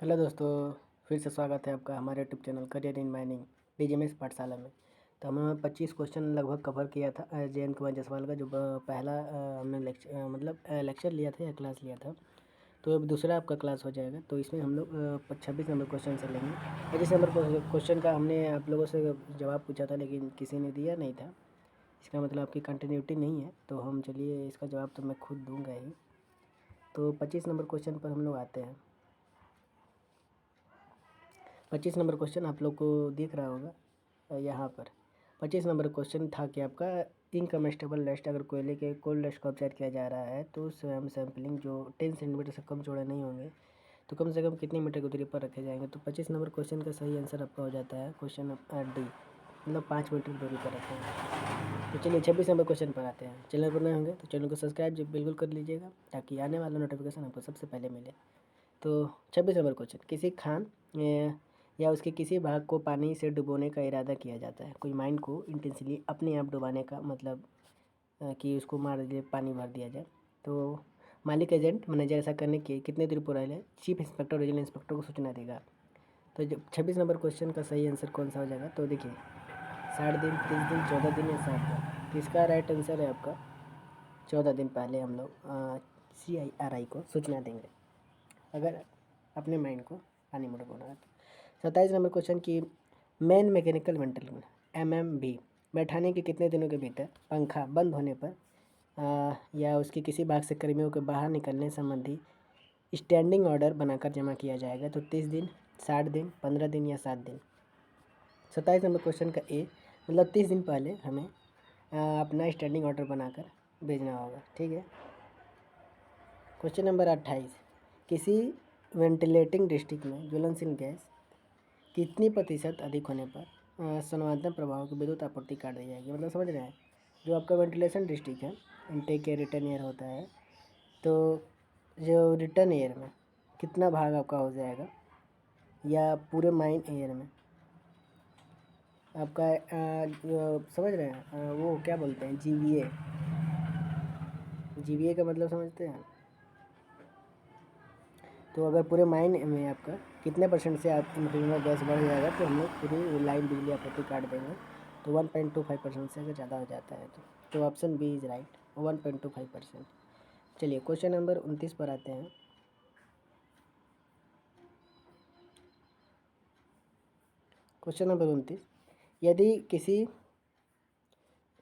Hello दोस्तों, फिर से स्वागत है आपका हमारे YouTube channel career in mining DGMS पाठशाला में। तो हमने 25 क्वेश्चन लगभग कवर किया था जयंत कुमार जायसवाल का, जो पहला हमने लेक्चर लिया था या क्लास लिया था। तो अब दूसरा आपका क्लास हो जाएगा। तो इसमें हम लोग 26 नंबर क्वेश्चन से लेंगे। 25 नंबर क्वेश्चन का हमने आप लोगों से जवाब पूछा था, लेकिन किसी ने दिया नहीं था। इसका मतलब आपकी कंटिन्यूटी नहीं है। तो हम चलिए इसका जवाब तो मैं खुद दूँगा ही। तो 25 नंबर क्वेश्चन पर हम लोग आते हैं। 25 नंबर क्वेश्चन आप लोग को दिख रहा होगा यहाँ पर। 25 नंबर क्वेश्चन था कि आपका इनकम्बस्टिबल डस्ट, अगर कोयले के कोल्ड डस्ट को ऑब्जर्व किया जा रहा है तो स्वयं सैम्पलिंग जो 10 सेंटीमीटर से कम चौड़े नहीं होंगे तो कम से कम कितनी मीटर की दूरी पर रखे जाएंगे। तो 25 नंबर क्वेश्चन का सही आंसर आपका हो जाता है क्वेश्चन डी, मतलब 5 मीटर दूरी पर रखेंगे। तो चलिए 26 नंबर क्वेश्चन पर आते हैं। चैनल पर नए होंगे तो चैनल को सब्सक्राइब जो बिल्कुल कर लीजिएगा, ताकि आने वाला नोटिफिकेशन आपको सबसे पहले मिले। तो 26 नंबर क्वेश्चन, किसी खान या उसके किसी भाग को पानी से डुबोने का इरादा किया जाता है। कोई माइंड को इंटेंसली अपने आप डुबाने का मतलब कि उसको मार दिए, पानी भर दिया जाए। तो मालिक, एजेंट, मैनेजर ऐसा करने के कितने दिन पूरा है चीफ इंस्पेक्टर रीजनल इंस्पेक्टर को सूचना देगा। तो जब 26 नंबर क्वेश्चन का सही आंसर कौन सा हो जाएगा, तो देखिए 60 दिन, 30 दिन, 14 दिन या 7 दिन। तो इसका राइट आंसर है आपका 14 दिन पहले हम लोग CIRI को सूचना देंगे अगर अपने माइंड को पानी में डुबोना है। 27 नंबर क्वेश्चन की मेन मैकेनिकल वेंटिलेशन MMV बैठाने के कितने दिनों के भीतर पंखा बंद होने पर या उसके किसी भाग से कर्मियों के बाहर निकलने संबंधी स्टैंडिंग ऑर्डर बनाकर जमा किया जाएगा। तो 30 दिन, 60 दिन, 15 दिन या 7 दिन। 27 नंबर क्वेश्चन का ए, मतलब 30 दिन पहले हमें अपना स्टैंडिंग ऑर्डर बनाकर भेजना होगा। ठीक है। क्वेश्चन नंबर 28, किसी वेंटिलेटिंग डिस्ट्रिक्ट में ज्वलनशील गैस कितनी प्रतिशत अधिक होने पर संवादन प्रभाव की विद्युत आपूर्ति काट दी जाएगी। मतलब समझ रहे हैं, जो आपका वेंटिलेशन डिस्ट्रिक्ट है, इनटेक एयर, रिटर्न एयर होता है। तो जो रिटर्न एयर में कितना भाग आपका हो जाएगा, या पूरे माइन एयर में आपका समझ रहे हैं वो क्या बोलते हैं, जीवीए का मतलब समझते हैं। तो अगर पूरे माइन में आपका कितने परसेंट से आप इनफ्लूएंजा गैस बढ़ जाएगा तो हम लोग पूरी लाइन बिजली आपूर्ति काट देंगे। तो 1.25% से अगर ज़्यादा हो जाता है तो ऑप्शन बी इज़ राइट, 1.25%। चलिए क्वेश्चन नंबर 29 पर आते हैं। क्वेश्चन नंबर 29, यदि किसी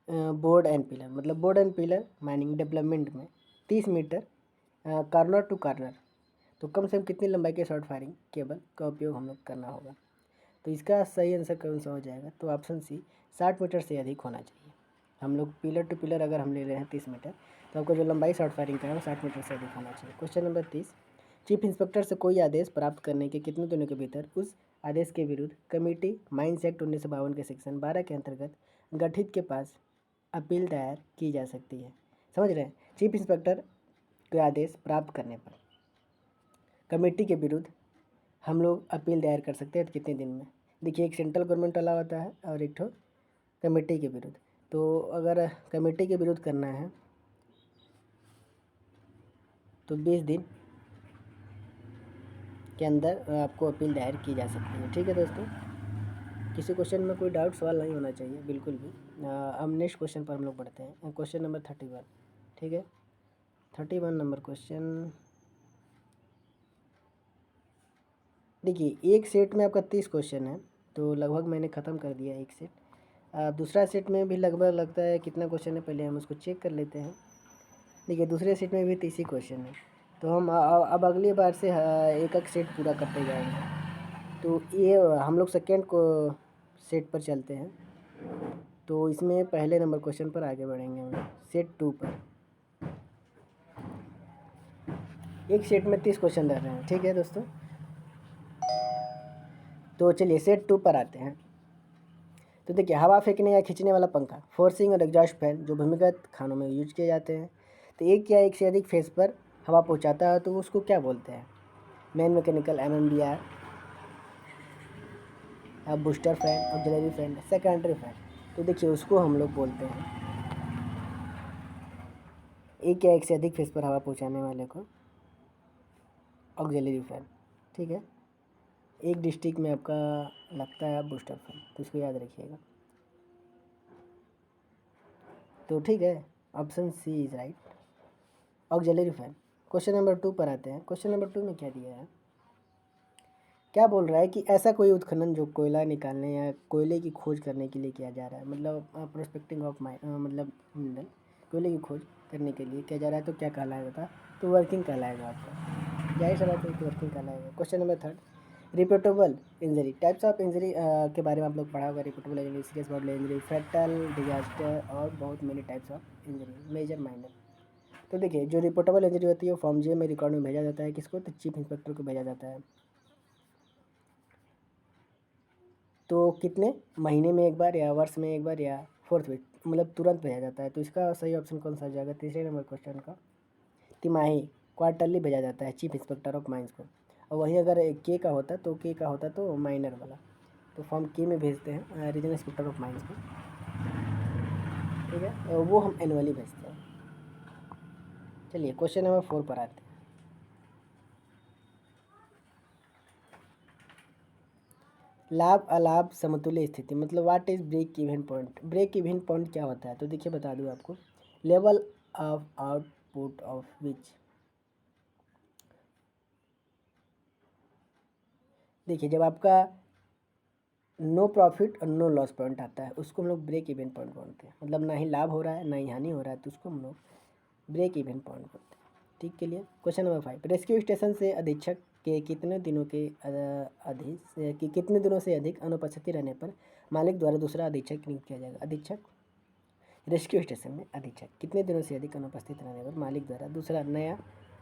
बोर्ड एंड पिलर, मतलब board and pillar mining development में 30 मीटर कॉर्नर टू कॉर्नर, तो कम से कम कितनी लंबाई के शॉर्ट फायरिंग केबल का उपयोग हम लोग करना होगा। तो इसका सही आंसर कौन सा हो जाएगा, तो ऑप्शन सी 60 मीटर से अधिक होना चाहिए। हम लोग पिलर टू पिलर अगर हम ले रहे हैं 30 मीटर, तो आपको जो लंबाई शॉर्ट फायरिंग का है वो 60 मीटर से अधिक होना चाहिए। क्वेश्चन नंबर 30, चीफ इंस्पेक्टर से कोई आदेश प्राप्त करने के कितने दिनों के भीतर उस आदेश के विरुद्ध कमेटी माइंस एक्ट 1952 के सेक्शन 12 के अंतर्गत गठित के पास अपील दायर की जा सकती है। समझ रहे हैं, चीफ इंस्पेक्टर के आदेश प्राप्त करने पर कमेटी के विरुद्ध हम लोग अपील दायर कर सकते हैं कितने दिन में। देखिए, एक सेंट्रल गवर्नमेंट वाला होता है और एक ठो कमेटी के विरुद्ध। तो अगर कमेटी के विरुद्ध करना है तो 20 दिन के अंदर आपको अपील दायर की जा सकती है। ठीक है दोस्तों, किसी क्वेश्चन में कोई डाउट सवाल नहीं होना चाहिए बिल्कुल भी। अब नेक्स्ट क्वेश्चन पर हम लोग बढ़ते हैं। Question number 31। ठीक है, 31 नंबर क्वेश्चन। देखिए, एक सेट में आपका 30 क्वेश्चन है, तो लगभग मैंने ख़त्म कर दिया एक सेट। दूसरा सेट में भी लगभग लगता है कितना क्वेश्चन है, पहले हम उसको चेक कर लेते हैं। देखिए, दूसरे सेट में भी 30 ही क्वेश्चन है। तो हम अब अगली बार से एक एक सेट पूरा करते जाएंगे। तो ये हम लोग सेकेंड को सेट पर चलते हैं। तो इसमें पहले नंबर क्वेश्चन पर आगे बढ़ेंगे हम लोग, सेट 2 पर। एक सेट में 30 क्वेश्चन रह रहे हैं। ठीक है दोस्तों, तो चलिए सेट 2 पर आते हैं। तो देखिए, हवा फेंकने या खींचने वाला पंखा, फोर्सिंग और एग्जॉस्ट फैन जो भूमिगत खानों में यूज किए जाते हैं, तो एक या एक से अधिक फेस पर हवा पहुंचाता है तो उसको क्या बोलते हैं। Main mechanical MMBR, booster fan, auxiliary fan, secondary fan. तो देखिए, उसको हम लोग बोलते हैं एक या एक से अधिक फेस पर हवा पहुंचाने वाले को ऑक्सिलरी फैन। ठीक है, एक डिस्ट्रिक्ट में आपका लगता है बूस्टर फैन, तो इसको याद रखिएगा। तो ठीक है, option C is right, auxiliary fan. Question number 2 पर आते हैं। क्वेश्चन नंबर 2 में क्या दिया है, क्या बोल रहा है कि ऐसा कोई उत्खनन जो कोयला निकालने या कोयले की खोज करने के लिए किया जा रहा है, मतलब प्रोस्पेक्टिंग ऑफ मतलब मिनरल, कोयले की खोज करने के लिए किया जा रहा है, तो क्या कहलाएगा? तो वर्किंग कहलाएगा आपका, जाहिर सा बात है कि वर्किंग कहलाएगा। Question number 3, reportable injury, types of injury के बारे में आप लोग पढ़ा होगा। Reportable injury, serious body injury, fatal, disaster और बहुत many types of injury, major minor. तो देखिए, जो रिपोर्टेबल इंजरी होती है वो फॉर्म जे में रिकॉर्ड में भेजा जाता है, किसको? तो चीफ इंस्पेक्टर को भेजा जाता है। तो कितने महीने में एक बार या वर्ष में एक बार या 4th वीक, मतलब तुरंत भेजा जाता है। तो इसका सही ऑप्शन कौन सा हो जाएगा? तीसरे नंबर क्वेश्चन का, तिमाही, क्वार्टरली भेजा जाता है चीफ इंस्पेक्टर ऑफ माइंस को। और वहीं अगर के का होता तो माइनर वाला, तो फॉर्म के में भेजते हैं रीजनल इंस्पेक्टर ऑफ माइंस को, ठीक है, और वो हम एनुअली भेजते हैं। चलिए क्वेश्चन नंबर 4 पर आते हैं। लाभ अलाभ समतुल्य स्थिति, मतलब what is break even point? Break even point क्या होता है? तो देखिए बता दूं आपको, level of output of which, देखिए जब आपका नो प्रॉफिट और नो लॉस पॉइंट आता है उसको हम लोग ब्रेक इवन पॉइंट बोलते हैं। मतलब ना ही लाभ हो रहा है ना ही हानि हो रहा है, तो उसको हम लोग ब्रेक इवन पॉइंट बोलते हैं। ठीक के लिए क्वेश्चन नंबर 5, रेस्क्यू स्टेशन से अधीक्षक के कितने दिनों के कितने दिनों से अधिक अनुपस्थिति रहने पर मालिक द्वारा दूसरा अधीक्षक नियुक्त किया जाएगा? अधीक्षक, रेस्क्यू स्टेशन में अधीक्षक कितने दिनों से अधिक अनुपस्थित रहने पर मालिक द्वारा दूसरा नया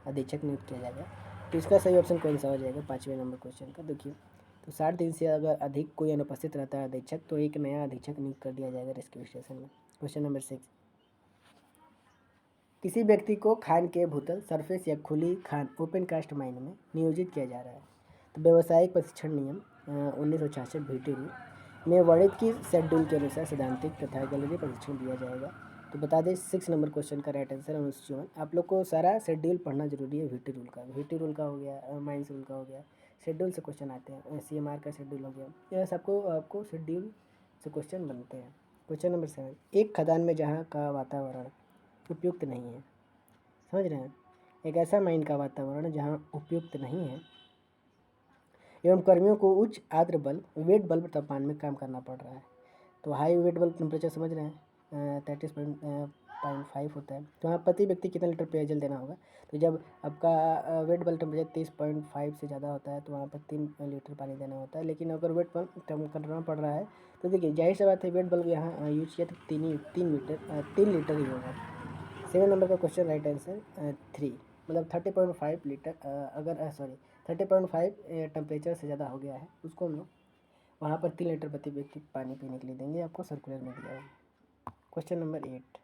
अधीक्षक नियुक्त किया जाएगा? तो इसका सही ऑप्शन कौन सा हो जाएगा 5वें नंबर क्वेश्चन का? देखिए, तो 60 दिन से अगर अधिक कोई अनुपस्थित रहता है अधीक्षक, तो एक नया अधीक्षक नियुक्त कर दिया जाएगा रेस्क्यू स्टेशन में। क्वेश्चन नंबर 6, किसी व्यक्ति को खान के भूतल, सरफेस या खुली खान ओपन कास्ट माइन में नियोजित किया जा रहा है, तो व्यावसायिक प्रशिक्षण नियम 1966 VT रूल में वर्णित की शेड्यूल के अनुसार सैद्धांतिक तथा गैलरी प्रशिक्षण दिया जाएगा? तो बता दें 6 नंबर क्वेश्चन का राइट आंसर 1951। आप लोग को सारा शेड्यूल पढ़ना जरूरी है। VT रूल का, VT रूल का हो गया, माइंस रूल का हो गया, शेड्यूल से क्वेश्चन आते हैं, CMR का शेड्यूल हो गया, यह सबको आपको शेड्यूल से क्वेश्चन बनते हैं। क्वेश्चन नंबर 7, एक खदान में जहाँ का वातावरण उपयुक्त नहीं है, समझ रहे हैं, एक ऐसा माइन का वातावरण जहाँ उपयुक्त नहीं है एवं कर्मियों को उच्च आर्द्र बल्ब वेट बल्ब तापमान में काम करना पड़ रहा है। तो हाई वेट बल्ब टेम्परेचर समझ रहे हैं 33.5 होता है, तो वहाँ प्रति व्यक्ति कितना लीटर पेयजल देना होगा? तो जब आपका वेट बल्ब टेम्परेचर 30.5 से ज़्यादा होता है तो वहाँ पर 3 लीटर पानी देना होता है। लेकिन अगर वेट बल्ब कम करना पड़ रहा है तो देखिए जाहिर सी बात है वेट बल्ब यहाँ यूज किया तो 3 लीटर ही होगा। 7 नंबर का क्वेश्चन राइट आंसर 3, मतलब 30.5 लीटर, अगर सॉरी 30.5 टेम्परेचर से ज़्यादा हो गया है उसको हम लोग वहाँ पर 3 लीटर प्रति व्यक्ति पानी पीने के लिए देंगे, आपको सर्कुलर में दिया है। क्वेश्चन नंबर 8,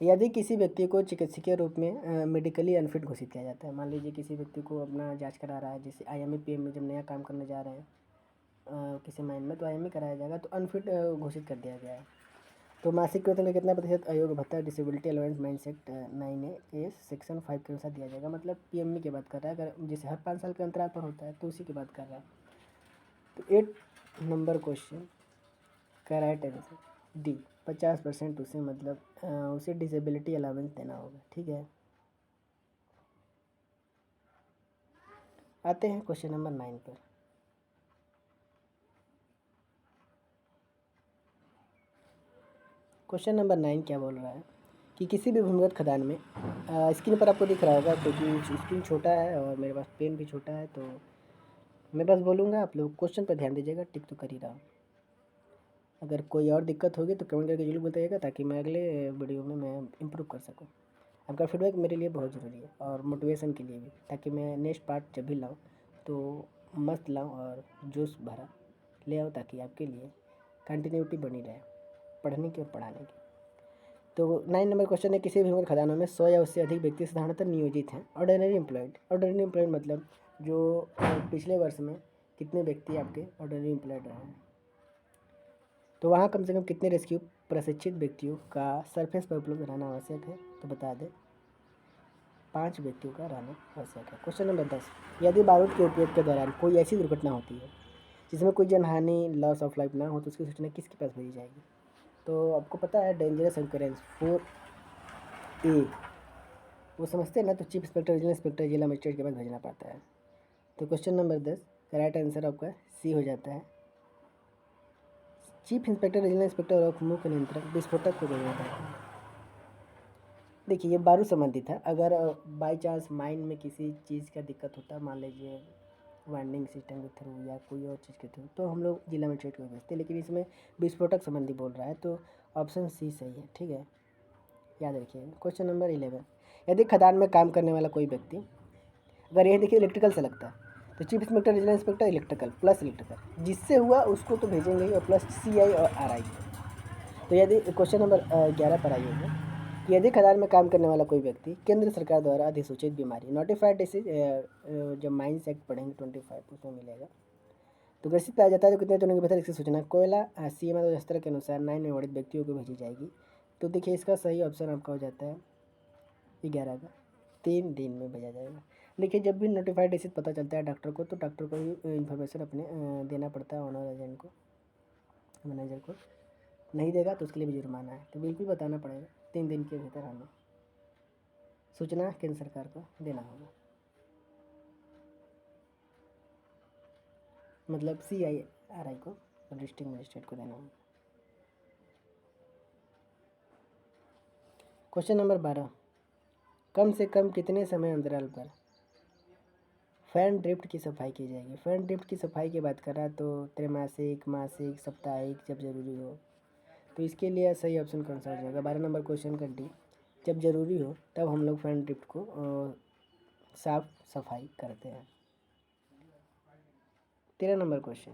यदि किसी व्यक्ति को चिकित्सकीय रूप में मेडिकली अनफिट घोषित किया जाता है, मान लीजिए किसी व्यक्ति को अपना जांच करा रहा है, जैसे IME PM में जब नया काम करने जा रहे हैं किसी माइन में, तो IME कराया जाएगा, तो अनफिट घोषित कर दिया गया है, तो मासिक वेतन का कितना प्रतिशत अयोग्य भत्ता disability allowance mines act 9A section 5 के अनुसार दिया जाएगा? मतलब PME की बात कर रहा है, अगर जैसे हर 5 साल के अंतराल पर होता है तो उसी की बात कर रहा है। तो 8 नंबर क्वेश्चन का राइट आंसर डी, 50% उसे, मतलब उसे डिसेबिलिटी अलाउंस देना होगा। ठीक है, आते हैं क्वेश्चन नंबर 9 पर। क्वेश्चन नंबर 9 क्या बोल रहा है कि किसी भी भूमिगत खदान में, स्क्रीन पर आपको दिख रहा होगा क्योंकि स्क्रीन छोटा है और मेरे पास पेन भी छोटा है, तो मैं बस बोलूँगा, आप लोग क्वेश्चन पर ध्यान दीजिएगा, टिक तो कर ही रहा हूँ। अगर कोई और दिक्कत होगी तो कमेंट करके जरूर बताइएगा ताकि मैं अगले वीडियो में मैं इम्प्रूव कर सकूँ। आपका फीडबैक मेरे लिए बहुत ज़रूरी है और मोटिवेशन के लिए भी, ताकि मैं नेक्स्ट पार्ट जब भी लाऊँ तो मस्त लाऊँ और जोश भरा ले आऊँ, ताकि आपके लिए कंटिन्यूटी बनी रहे पढ़ने की और पढ़ाने की। तो 9 नंबर क्वेश्चन है, किसी भी उम्र खदानों में 100 या उससे अधिक व्यक्ति साधारणतः नियोजित हैं। ऑर्डिनरी एम्प्लॉयड, ऑर्डिनरी एम्प्लॉयड मतलब जो पिछले वर्ष में कितने व्यक्ति आपके ऑर्डिनरी एम्प्लॉयड रहे हैं, तो वहाँ कम से कम कितने रेस्क्यू प्रशिक्षित व्यक्तियों का सरफेस पर उपलब्ध रहना आवश्यक है? तो बता दें 5 व्यक्तियों का रहना आवश्यक है। क्वेश्चन नंबर 10, यदि बारूद के उपयोग के दौरान कोई ऐसी दुर्घटना होती है जिसमें कोई जनहानि लॉस ऑफ लाइफ ना हो तो उसकी सूचना किसके पास भेजी जाएगी? तो आपको पता है डेंजरस ऑकरेंस 4A वो समझते हैं ना, तो चीफ इंस्पेक्टर जिला इंस्पेक्टर जिला मजिस्ट्रेट के पास भेजना पड़ता है। तो क्वेश्चन नंबर 10 का राइट आंसर आपका सी हो जाता है। चीफ इंस्पेक्टर रीजनल इंस्पेक्टर और मुख्य नियंत्रक विस्फोटक को भेजना पड़ता है। देखिए ये बारूद संबंधित है। अगर बाई चांस माइंड में किसी चीज़ का दिक्कत होता है, मान लीजिए वार्निंग सिस्टम के थ्रू या कोई और चीज़ के थ्रू, तो हम लोग जिला मजिस्ट्रेट को भेजते हैं, लेकिन इसमें विस्फोटक संबंधी बोल रहा है तो ऑप्शन सी सही है। ठीक है, याद रखिएगा। क्वेश्चन नंबर 11, यदि खदान में काम करने वाला कोई व्यक्ति, अगर ये देखिए इलेक्ट्रिकल से लगता है तो chief inspector regional inspector electrical plus electrical, जिससे हुआ उसको तो भेजेंगे ही, और प्लस CI और RI। तो यदि क्वेश्चन नंबर 11 पर आइएगा कि यदि खदान में काम करने वाला कोई व्यक्ति केंद्र सरकार द्वारा अधिसूचित बीमारी नोटिफाइड डिसीज, जब माइंस एक्ट पढ़ेंगे 25 उसमें मिलेगा, तो ग्रसित पाया जाता है तो कितने दिनों के भीतर इसकी सूचना कोयला CMA 2017 के अनुसार 9 निवाड़ित व्यक्तियों को भेजी जाएगी? तो देखिए इसका सही ऑप्शन आपका हो जाता है 11 का, 3 दिन में भेजा जाएगा। देखिए जब भी नोटिफाइड डिसीज पता चलता है डॉक्टर को, तो डॉक्टर को ही इन्फॉर्मेशन अपने देना पड़ता है ऑनर एजेंट को, मैनेजर को। नहीं देगा तो उसके लिए भी जुर्माना है, तो बिल्कुल बताना पड़ेगा। 3 दिन के भीतर हमें सूचना केंद्र सरकार को देना होगा, मतलब CI RI को, डिस्ट्रिक्ट मजिस्ट्रेट को देना होगा। क्वेश्चन नंबर 12, कम से कम कितने समय अंतराल पर फैन ड्रिफ्ट की सफाई की जाएगी? फैन ड्रिफ्ट की सफाई की बात कर रहा है तो त्रैमासिक, मासिक, साप्ताहिक, जब ज़रूरी हो। तो इसके लिए सही ऑप्शन कौन सा हो जाएगा? 12 नंबर क्वेश्चन का डी, जब ज़रूरी हो तब हम लोग फैन ड्रिफ्ट को साफ सफाई करते हैं। 13 नंबर क्वेश्चन,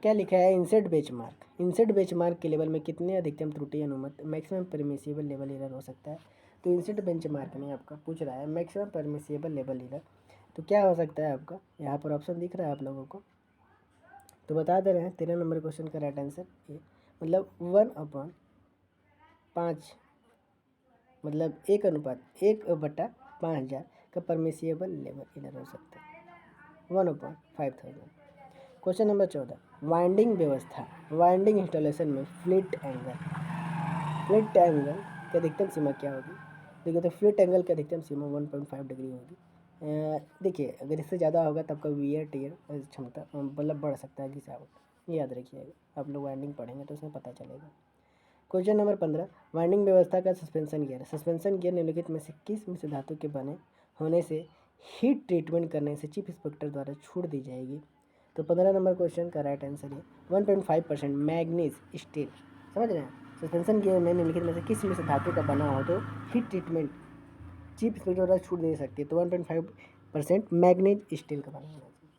क्या लिखा है? इंसेट बेंचमार्क, इंसेट बेंचमार्क के लेवल में कितने अधिकतम त्रुटि अनुमत मैक्सिमम परमिसिबल लेवल एरर हो सकता है? तो इंसेट बेंचमार्क में आपका पूछ रहा है मैक्सिमम परमिसिबल लेवल एरर, तो क्या हो सकता है आपका? यहाँ पर ऑप्शन दिख रहा है आप लोगों को, तो बता दे रहे हैं 13 नंबर क्वेश्चन का राइट आंसर ए, मतलब 1/5, मतलब 1/1/5000 का परमिसिबल लेवल एरर हो सकता है, 1/5000। क्वेश्चन नंबर 14, वाइंडिंग व्यवस्था, वाइंडिंग इंस्टॉलेशन में फ्लिट एंगल, फ्लिट एंगल की अधिकतम सीमा क्या होगी? देखिए तो फ्लिट एंगल की अधिकतम सीमा 1.5 डिग्री होगी। देखिए अगर इससे ज़्यादा होगा तब का वियर टियर क्षमता मतलब बढ़ सकता है, गिरावट। ये याद रखिएगा, आप लोग वाइंडिंग पढ़ेंगे तो उसमें पता चलेगा। क्वेश्चन नंबर 15, वाइंडिंग व्यवस्था का सस्पेंशन गियर, सस्पेंशन गियर निम्नलिखित में से किस मिश्र धातु के बने होने से हीट ट्रीटमेंट करने से चीफ इंस्पेक्टर द्वारा छूट दी जाएगी? तो 15 नंबर क्वेश्चन का राइट आंसर है 1.5% मैग्नीज स्टील। समझ रहे हैं? सस्पेंशन गियर में निम्नलिखित में से किस मिश्र धातु का बना हो तो हीट ट्रीटमेंट चीफ इंस्पेक्टर द्वारा छूट दे सकती है? तो 1.5% मैग्नीज स्टील का बना होना चाहिए।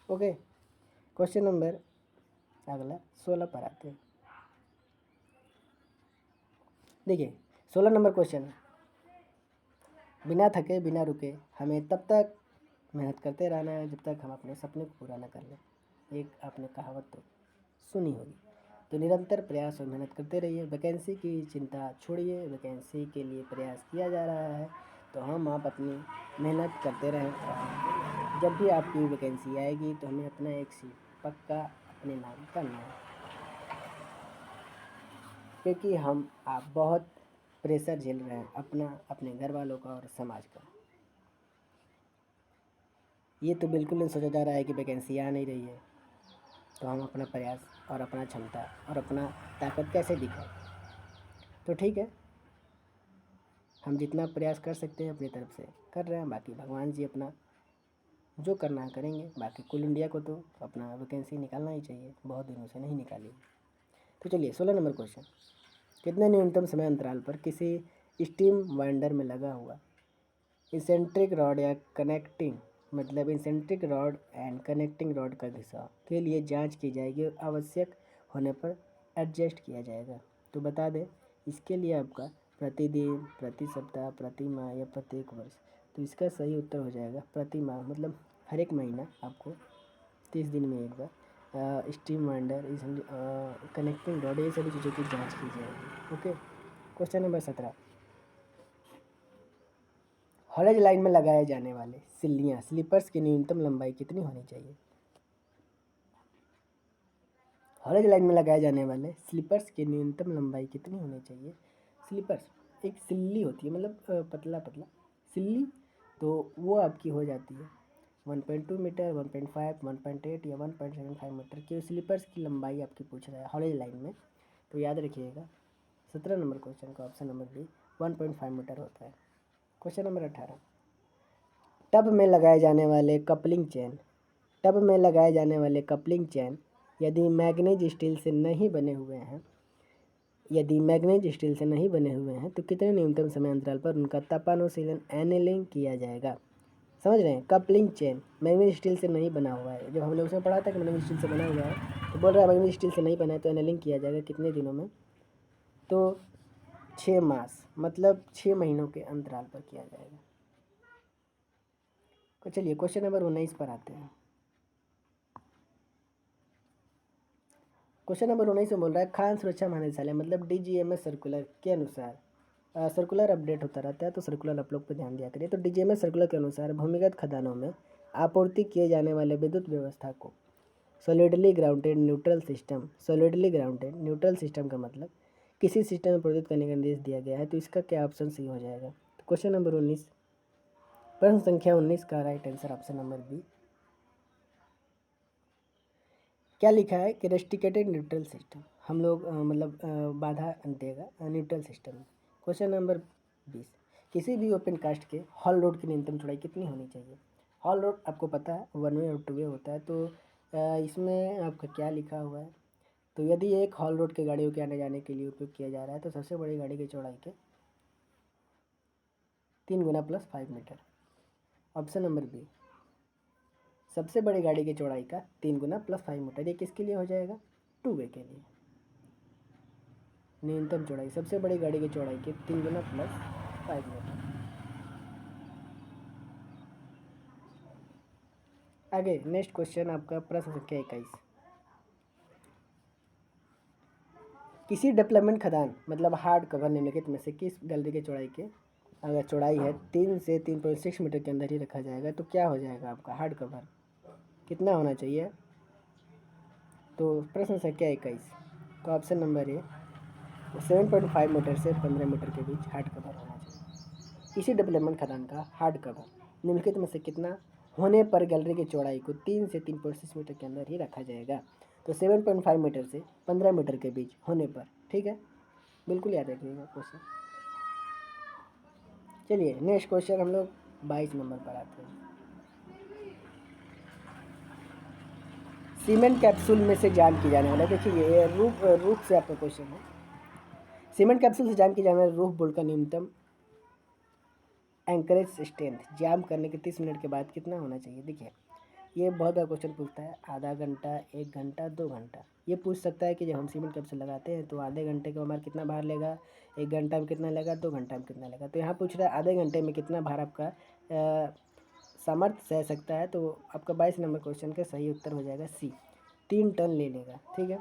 ओके, क्वेश्चन नंबर अगला 16 पर आते हैं। देखिए 16 नंबर क्वेश्चन है, बिना थके बिना रुके हमें तब तक मेहनत करते रहना है जब तक हम अपने सपने को पूरा न कर लें। एक आपने कहावत तो सुनी होगी। तो निरंतर प्रयास और मेहनत करते रहिए, वैकेंसी की चिंता छोड़िए, वैकेंसी के लिए प्रयास किया जा रहा है तो हम आप अपनी मेहनत करते रहें। जब भी आपकी वैकेंसी आएगी तो हमें अपना एक सीट पक्का अपने नाम करना है, क्योंकि हम आप बहुत प्रेशर झेल रहे हैं अपना, अपने घर वालों का और समाज का। ये तो बिल्कुल नहीं सोचा जा रहा है कि वैकेंसी आ नहीं रही है तो हम अपना प्रयास और अपना क्षमता और अपना ताकत कैसे दिखाएं? तो ठीक है, हम जितना प्रयास कर सकते हैं अपनी तरफ से कर रहे हैं, बाकी भगवान जी अपना जो करना है करेंगे। बाकी कुल इंडिया को तो अपना वैकेंसी निकालना ही चाहिए, बहुत दिनों से नहीं निकाली। तो चलिए 16 नंबर क्वेश्चन, कितने न्यूनतम समय अंतराल पर किसी स्टीम वाइंडर में लगा हुआ इंसेंट्रिक रॉड या कनेक्टिंग, मतलब इंसेंट्रिक रॉड एंड कनेक्टिंग रॉड का घिसाव के लिए जांच की जाएगी और आवश्यक होने पर एडजस्ट किया जाएगा? तो बता दें इसके लिए आपका प्रतिदिन, प्रति सप्ताह, प्रति माह या प्रत्येक वर्ष? तो इसका सही उत्तर हो जाएगा प्रति माह, मतलब हर एक महीना आपको 30 दिन में एक बार स्टीम वाइंडर, कनेक्टिंग रॉड, ये सभी चीज़ों की जाँच की जाएगी। Okay, question number 17, haulage line में लगाए जाने वाले सिल्लियाँ स्लीपर्स की न्यूनतम लंबाई कितनी होनी चाहिए? हॉलेज लाइन में लगाए जाने वाले स्लीपर्स की न्यूनतम लंबाई कितनी होनी चाहिए? स्लीपर्स एक सिल्ली होती है, मतलब पतला पतला सिल्ली, तो वो आपकी हो जाती है 1.2 मीटर, 1.5, 1.8 या 1.75 मीटर के स्लीपर्स की लंबाई आपकी पूछ रहा है हॉलेज लाइन में। तो याद रखिएगा 17 नंबर क्वेश्चन का ऑप्शन नंबर बी 1.5 मीटर होता है। क्वेश्चन नंबर 18, टब में लगाए जाने वाले कपलिंग चेन, टब में लगाए जाने वाले कपलिंग चेन यदि मैग्नीज स्टील से नहीं बने हुए हैं, यदि मैग्नीज स्टील से नहीं बने हुए हैं तो कितने न्यूनतम समय अंतराल पर उनका तापानुशीलन एनीलिंग किया जाएगा? समझ रहे हैं? कपलिंग चेन मैग्नीज स्टील से नहीं बना हुआ है, जब हमने उसमें पढ़ा था कि मैग्नीज स्टील से बना हुआ है, तो बोल रहा है मैग्नीज स्टील से नहीं बना है तो एनीलिंग किया जाएगा कितने दिनों में? तो 6 मास, मतलब 6 महीनों के अंतराल पर किया जाएगा। तो चलिए क्वेश्चन नंबर 19 पर आते हैं। क्वेश्चन नंबर 19 में बोल रहा है खान सुरक्षा महानिदेशालय मतलब DGMS सर्कुलर के अनुसार सर्कुलर अपडेट होता रहता है, तो सर्कुलर आप लोग पे ध्यान दिया करिए। तो DGMS सर्कुलर के अनुसार भूमिगत खदानों में आपूर्ति किए जाने वाले विद्युत व्यवस्था को solidly grounded neutral system, solidly grounded neutral system का मतलब किसी सिस्टम में परिवर्तित करने का निर्देश दिया गया है, तो इसका क्या ऑप्शन सही हो जाएगा? तो क्वेश्चन नंबर 19, प्रश्न संख्या 19 का right answer option number B. क्या लिखा है कि रेस्टिकेटेड न्यूट्रल सिस्टम, हम लोग मतलब बाधा देगा न्यूट्रल सिस्टम। क्वेश्चन नंबर 20, किसी भी ओपन कास्ट के हॉल रोड की न्यूनतम चौड़ाई कितनी होनी चाहिए? हॉल रोड आपको पता है 1 वे और 2 वे होता है, तो इसमें आपका क्या लिखा हुआ है? तो यदि एक हॉल रोड के गाड़ियों के आने जाने के लिए उपयोग किया जा रहा है तो सबसे बड़ी गाड़ी की चौड़ाई के 3 गुना plus 5 metre. Option number B, सबसे बड़ी गाड़ी की चौड़ाई का 3 गुना प्लस 5 मीटर। ये किसके लिए हो जाएगा? 2 वे के लिए। न्यूनतम चौड़ाई सबसे बड़ी गाड़ी की चौड़ाई के 3 गुना प्लस 5 मीटर। आगे नेक्स्ट क्वेश्चन आपका प्रश्न संख्या 21, किसी डेवलपमेंट खदान मतलब हार्ड कवर निम्नलिखित में से किस गैलरी की चौड़ाई के अगर चौड़ाई है 3 से 3.6 मीटर के अंदर ही रखा जाएगा तो क्या हो जाएगा आपका हार्ड कवर कितना होना चाहिए? तो प्रश्न संख्या 21 का ऑप्शन नंबर ए 7.5 मीटर से 15 मीटर के बीच हार्ड कवर होना चाहिए। किसी डेवलपमेंट खदान का हार्ड कवर निम्नलिखित में से कितना होने पर गैलरी की चौड़ाई को 3 से 3.6 मीटर के अंदर ही रखा जाएगा? तो 7.5 मीटर से 15 मीटर के बीच होने पर, ठीक है, बिल्कुल याद रखिएगा क्वेश्चन। चलिए नेक्स्ट क्वेश्चन हम लोग 22 नंबर पर आते हैं। सीमेंट कैप्सूल में से जाम की जाने वाला, देखिए ये रूफ से आपका क्वेश्चन है। सीमेंट कैप्सूल से जाम की जाने वाले रूफ बोल्ट का न्यूनतम एंकरेज स्ट्रेंथ जाम करने के 30 मिनट के बाद कितना होना चाहिए? देखिए ये बहुत बड़ा क्वेश्चन पूछता है, आधा घंटा, 1 घंटा, 2 घंटा। ये पूछ सकता है कि जब हम सीमेंट कैप्सूल लगाते हैं तो आधे घंटे के हमारा कितना भार लेगा, 1 घंटा में कितना लेगा, 2 घंटा में कितना लेगा। तो यहाँ पूछ रहा है आधे घंटे में कितना भार आपका सामर्थ्य सह सकता है, तो आपका 22 नंबर क्वेश्चन का सही उत्तर हो जाएगा सी, 3 टन ले लेगा। ठीक है,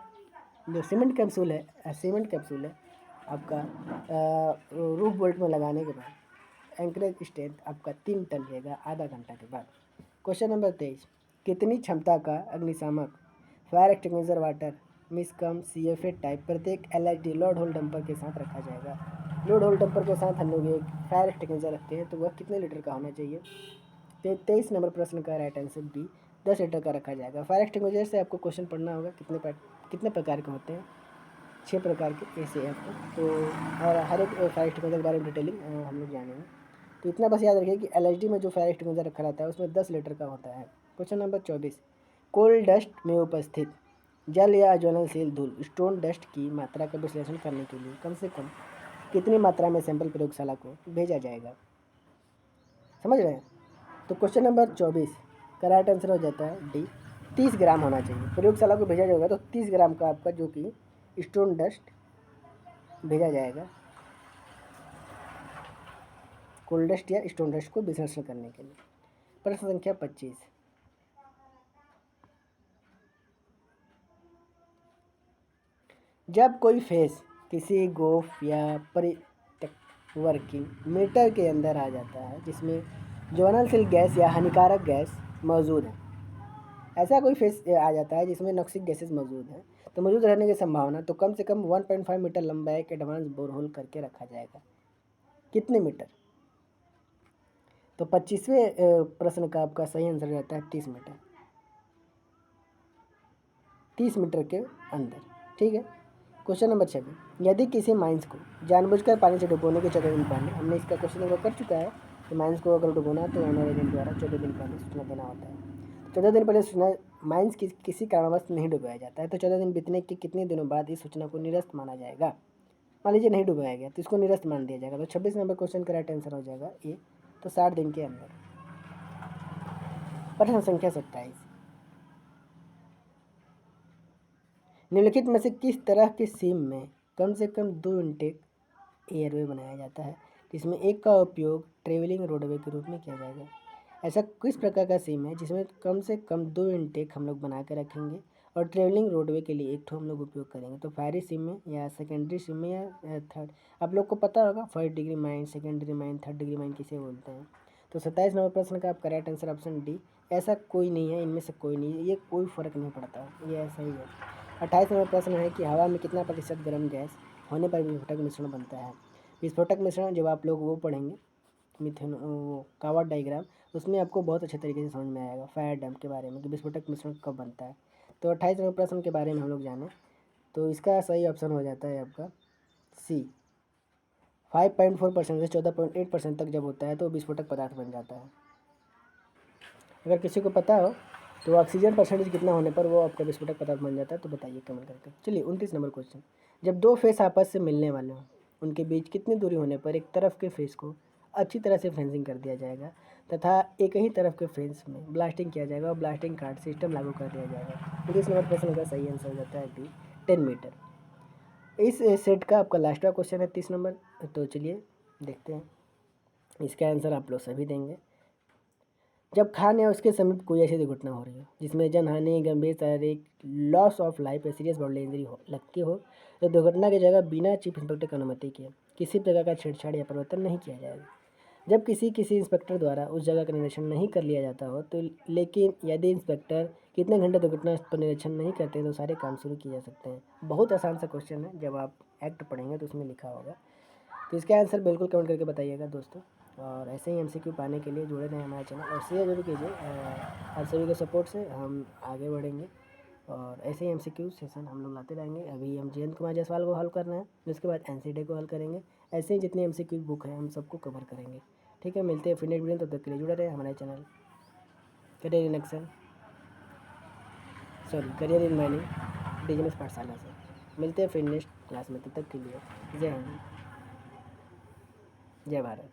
जो सीमेंट कैप्सूल है आपका रूफ बोल्ट में लगाने के बाद एंकरेज स्ट्रेंथ आपका 3 टन लेगा आधा घंटा के बाद। क्वेश्चन नंबर 23, कितनी क्षमता का अग्निशामक फायर एक्सटिंग्विशर वाटर मिसकम CFA टाइप प्रत्येक LHD लोड होल डंपर के साथ रखा जाएगा? लोड होल डंपर के साथ हम लोग एक फायर एक्सटिंग्विशर रखते हैं, तो वह कितने लीटर का होना चाहिए? 23 नंबर प्रश्न का राइट आंसर बी, 10 लीटर का रखा जाएगा। फायर एक्सटिंग्विशर से आपको क्वेश्चन पढ़ना होगा कितने प्रकार के होते हैं, 6 प्रकार के ऐसे आपको, तो और हर एक फायर एक्सटिंग्विशर के बारे में डिटेलिंग हम लोग जानेंगे। तो इतना बस याद रखिए कि LHD में जो फायर एक्सटिंग्विशर रखा रहता है उसमें 10 लीटर का होता है। क्वेश्चन नंबर 24, कोल डस्ट में उपस्थित जल या ज्वलनशील धूल स्टोन डस्ट की मात्रा का विश्लेषण करने के लिए कम से कम कितनी मात्रा में सैंपल प्रयोगशाला को भेजा जाएगा? समझ रहे हैं? तो क्वेश्चन नंबर 24 का राइट आंसर हो जाता है डी, 30 ग्राम होना चाहिए। प्रयोगशाला को भेजा जाएगा तो 30 ग्राम का आपका जो कि स्टोन डस्ट भेजा जाएगा कोल डस्ट या स्टोन डस्ट को विश्लेषण करने के लिए। प्रश्न संख्या 25, जब कोई फेस किसी गोफ या परित्यक्त वर्किंग मीटर के अंदर आ जाता है जिसमें ज्वलनशील गैस या हानिकारक गैस मौजूद है। ऐसा कोई फेस आ जाता है जिसमें नॉक्सिक गैसेस मौजूद हैं, तो मौजूद रहने की संभावना, तो कम से कम 1.5 मीटर लंबा एक एडवांस बोरहोल करके रखा जाएगा। कितने मीटर? तो 25वें प्रश्न का आपका सही आंसर रहता है 30 मीटर। 30 मीटर के अंदर। ठीक है। क्वेश्चन नंबर 6, यदि किसी माइंस को जानबूझकर पानी से डुबोने के 14 दिन पहले, हमने इसका क्वेश्चन नंबर कर चुका है कि माइंस को अगर डुबोना तो ऑनर एजेंट द्वारा 14 दिन पहले सूचना देना होता है। 14 दिन पहले सूचना माइंस किसी कारणवश नहीं डुबाया जाता है तो 14 दिन बीतने के कितने दिनों बाद इस सूचना को निरस्त माना जाएगा? मान लीजिए नहीं डुबाया गया तो इसको निरस्त मान दिया जाएगा। तो 26 नंबर क्वेश्चन का राइट आंसर हो जाएगा ए, तो 60 दिन के अंदर। प्रश्न संख्या 27, निम्नलिखित में से किस तरह के सिम में कम से कम 2 इनटेक एयरवे बनाया जाता है जिसमें एक का उपयोग ट्रेवलिंग रोडवे के रूप में किया जाएगा? ऐसा किस प्रकार का सिम है जिसमें कम से कम 2 इनटेक हम लोग बना कर रखेंगे और ट्रेवलिंग रोडवे के लिए एक ठो हम लोग उपयोग करेंगे? तो फायरी सिम में या सेकेंडरी सिम में या थर्ड? आप लोग को पता होगा first degree mine, secondary mine, third degree mine किसे बोलते हैं। तो 27 नंबर प्रश्न का आपका राइट आंसर ऑप्शन डी, ऐसा कोई नहीं है, इनमें से कोई नहीं है, ये कोई फ़र्क नहीं पड़ता, ये ऐसा ही है। 28 नंबर प्रश्न है कि हवा में कितना प्रतिशत गर्म गैस होने पर विस्फोटक मिश्रण बनता है? विस्फोटक मिश्रण जब आप लोग वो पढ़ेंगे मिथेन वो कावट डायग्राम, उसमें आपको बहुत अच्छे तरीके से समझ में आएगा फायर डैम के बारे में कि विस्फोटक मिश्रण कब बनता है। तो 28 नंबर प्रश्न के बारे में हम लोग जाने तो इसका सही ऑप्शन हो जाता है आपका सी। 5.4% से 14.8% तक जब होता है तो विस्फोटक पदार्थ बन जाता है। अगर किसी को पता हो तो ऑक्सीजन परसेंटेज कितना होने पर वो आपका विस्फोटक पदार्थ बन जाता है तो बताइए कमेंट करके। चलिए 29 नंबर क्वेश्चन, जब दो फेस आपस से मिलने वाले हों उनके बीच कितनी दूरी होने पर एक तरफ के फेस को अच्छी तरह से फेंसिंग कर दिया जाएगा तथा एक ही तरफ के फेस में ब्लास्टिंग किया जाएगा और ब्लास्टिंग कार्ड सिस्टम लागू कर दिया जाएगा? 29 नंबर प्रश्न का सही आंसर हो जाता है बी, 10 मीटर। इस सेट का आपका लास्ट का क्वेश्चन है 30 नंबर। तो चलिए देखते हैं इसका आंसर आप लोग सभी देंगे। जब खान या उसके समीप कोई ऐसी दुर्घटना हो रही हो जिसमें जनहानि, गंभीर शारीरिक लॉस ऑफ लाइफ या सीरियस बॉडी इंजरी हो लगती हो तो दुर्घटना की जगह बिना चीफ इंस्पेक्टर की अनुमति के किसी प्रकार का छेड़छाड़ या परिवर्तन नहीं किया जाएगा। जब किसी इंस्पेक्टर द्वारा उस जगह का निरीक्षण नहीं कर लिया जाता हो तो, लेकिन यदि इंस्पेक्टर कितने घंटे दुर्घटना पर निरीक्षण नहीं करते तो सारे काम शुरू किए जा सकते हैं। बहुत आसान सा क्वेश्चन है, जब आप एक्ट पढ़ेंगे तो उसमें लिखा होगा। तो इसका आंसर बिल्कुल कमेंट करके बताइएगा दोस्तों। और ऐसे ही एमसीक्यू पाने के लिए जुड़े रहें हमारे चैनल और शेयर जरूर कीजिए। आप सभी के सपोर्ट से हम आगे बढ़ेंगे और ऐसे ही एमसीक्यू सेशन हम लोग लाते रहेंगे। अभी हम जयंत कुमार जायसवाल को हल कर रहे हैं, उसके बाद एनसीडी को हल करेंगे। ऐसे ही जितनी एमसीक्यू बुक है हम सबको कवर करेंगे। ठीक है, मिलते हैं फिर नेक्स्ट वीडियो, तब तक के लिए जुड़े रहे हमारे channel career in action career in mining business पाठशाला से। मिलते हैं फिर नेक्स्ट क्लास में, तब तक के लिए जय हिंद, जय भारत।